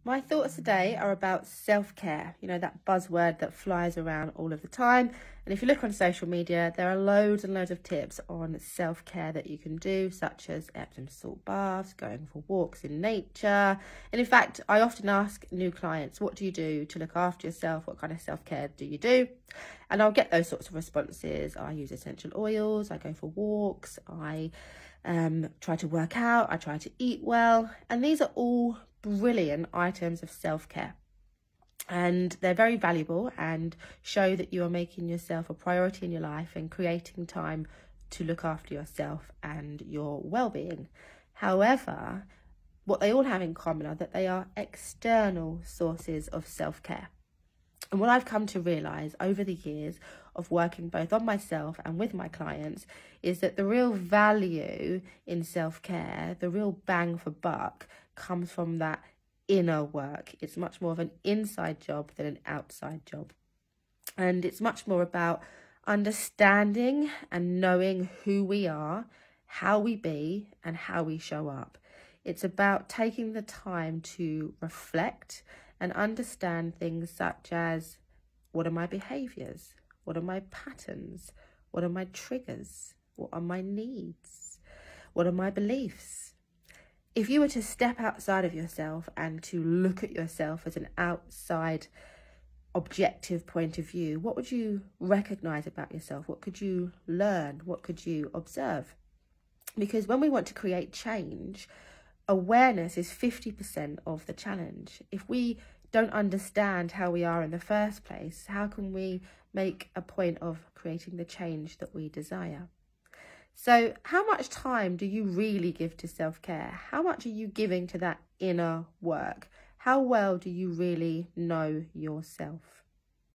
My thoughts today are about self-care, that buzzword that flies around all of the time. And if you look on social media, there are loads and loads of tips on self-care that you can do, such as Epsom salt baths, going for walks in nature. And in fact, I often ask new clients, what do you do to look after yourself? What kind of self-care do you do? And I'll get those sorts of responses. I use essential oils, I go for walks, I try to work out, I try to eat well. And these are all brilliant items of self-care, and they're very valuable and show that you are making yourself a priority in your life and creating time to look after yourself and your well-being. However, what they all have in common are that they are external sources of self-care. And what I've come to realize over the years of working both on myself and with my clients is that the real value in self-care, the real bang for buck, comes from that inner work. It's much more of an inside job than an outside job. And it's much more about understanding and knowing who we are, how we be, and how we show up. It's about taking the time to reflect and understand things such as, what are my behaviours? What are my patterns? What are my triggers? What are my needs? What are my beliefs? If you were to step outside of yourself and to look at yourself as an outside objective point of view, what would you recognise about yourself? What could you learn? What could you observe? Because when we want to create change, awareness is 50% of the challenge. If we don't understand how we are in the first place, how can we make a point of creating the change that we desire? So how much time do you really give to self-care? How much are you giving to that inner work? How well do you really know yourself?